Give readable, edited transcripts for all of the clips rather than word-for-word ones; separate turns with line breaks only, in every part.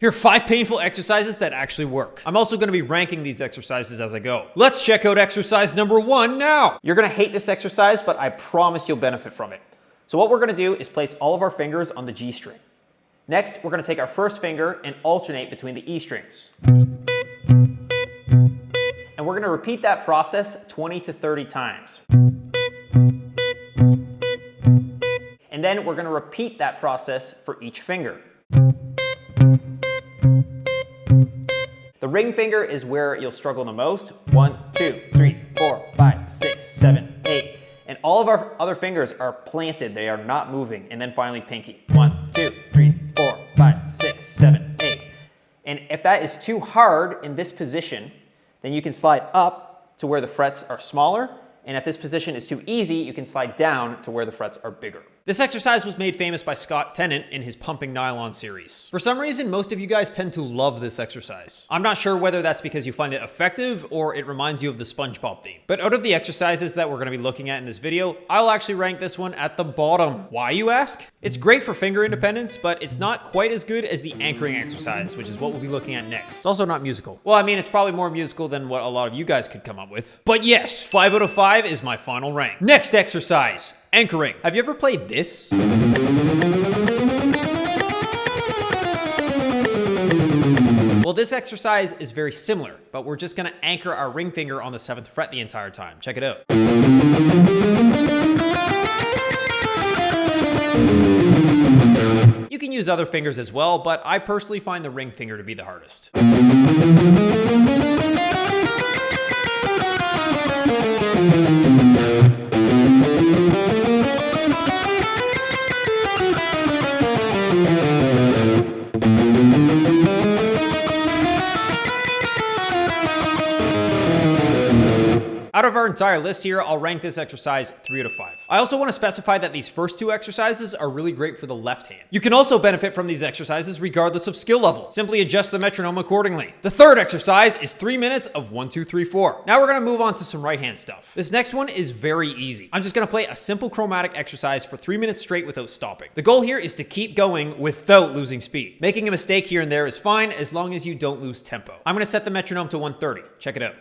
Here are 5 painful exercises that actually work. I'm also going to be ranking these exercises as I go. Let's check out exercise number 1 now.
You're gonna hate this exercise, but I promise you'll benefit from it. So what we're gonna do is place all of our fingers on the G string. Next, we're gonna take our first finger and alternate between the E strings. And we're gonna repeat that process 20 to 30 times. And then we're gonna repeat that process for each finger. The ring finger is where you'll struggle the most. 1, 2, 3, 4, 5, 6, 7, 8. And all of our other fingers are planted. They are not moving. And then finally pinky. 1, 2, 3, 4, 5, 6, 7, 8. And if that is too hard in this position, then you can slide up to where the frets are smaller. And if this position is too easy, you can slide down to where the frets are bigger.
This exercise was made famous by Scott Tennant in his Pumping Nylon series. For some reason, most of you guys tend to love this exercise. I'm not sure whether that's because you find it effective or it reminds you of the SpongeBob theme. But out of the exercises that we're going to be looking at in this video, I'll actually rank this one at the bottom. Why, you ask? It's great for finger independence, but it's not quite as good as the anchoring exercise, which is what we'll be looking at next. It's also not musical. Well, I mean, it's probably more musical than what a lot of you guys could come up with. But yes, 5 out of 5 is my final rank. Next exercise. Anchoring. Have you ever played this? Well, this exercise is very similar, but we're just gonna anchor our ring finger on the 7th fret the entire time. Check it out. You can use other fingers as well, but I personally find the ring finger to be the hardest. Out of our entire list here, I'll rank this exercise 3 out of 5. I also want to specify that these first 2 exercises are really great for the left hand. You can also benefit from these exercises regardless of skill level. Simply adjust the metronome accordingly. The third exercise is 3 minutes of 1, 2, 3, 4. Now we're going to move on to some right hand stuff. This next one is very easy. I'm just going to play a simple chromatic exercise for 3 minutes straight without stopping. The goal here is to keep going without losing speed. Making a mistake here and there is fine as long as you don't lose tempo. I'm going to set the metronome to 130. Check it out.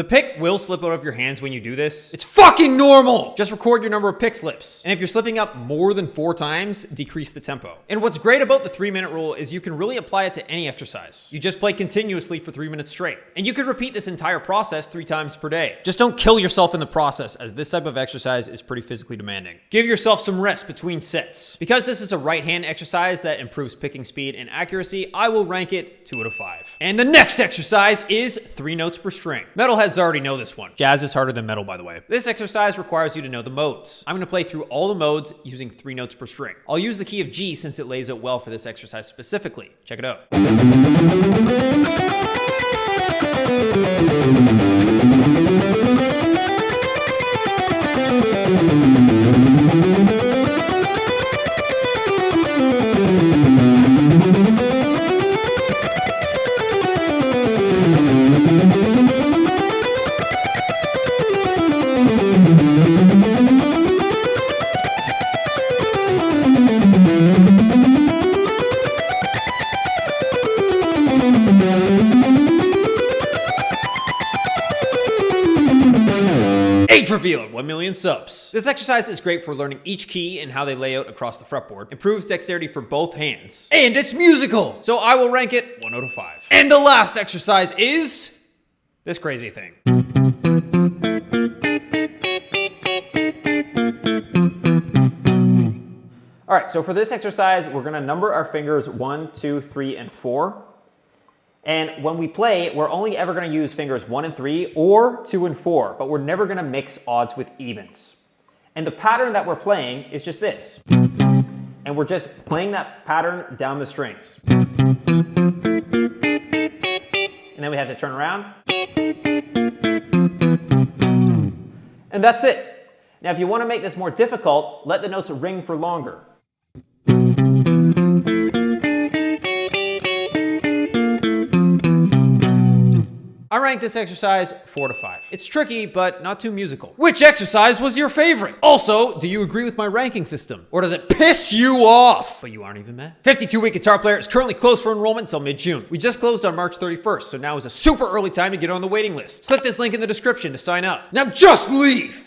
pick will slip out of your hands when you do this. It's fucking normal! Just record your number of pick slips. And if you're slipping up more than 4 times, decrease the tempo. And what's great about the 3-minute rule is you can really apply it to any exercise. You just play continuously for 3 minutes straight. And you could repeat this entire process 3 times per day. Just don't kill yourself in the process, as this type of exercise is pretty physically demanding. Give yourself some rest between sets. Because this is a right hand exercise that improves picking speed and accuracy, I will rank it 2 out of 5. And the next exercise is 3 notes per string. Metalheads already know this one. Jazz is harder than metal, by the way. This exercise requires you to know the modes. I'm going to play through all the modes using 3 notes per string. I'll use the key of G since it lays out well for this exercise specifically. Check it out. Age reveal at 1 million subs. This exercise is great for learning each key and how they lay out across the fretboard. Improves dexterity for both hands. And it's musical! So I will rank it 1 out of 5. And the last exercise is this crazy thing.
All right, so for this exercise, we're gonna number our fingers 1, 2, 3, and 4. And when we play, we're only ever gonna use fingers 1 and 3 or 2 and 4, but we're never gonna mix odds with evens. And the pattern that we're playing is just this. And we're just playing that pattern down the strings. And then we have to turn around. And that's it. Now, if you wanna make this more difficult, let the notes ring for longer.
I rank this exercise 4 to 5. It's tricky, but not too musical. Which exercise was your favorite? Also, do you agree with my ranking system? Or does it piss you off? But you aren't even mad. 52-week Guitar Player is currently closed for enrollment until mid-June. We just closed on March 31st, so now is a super early time to get on the waiting list. Click this link in the description to sign up. Now just leave!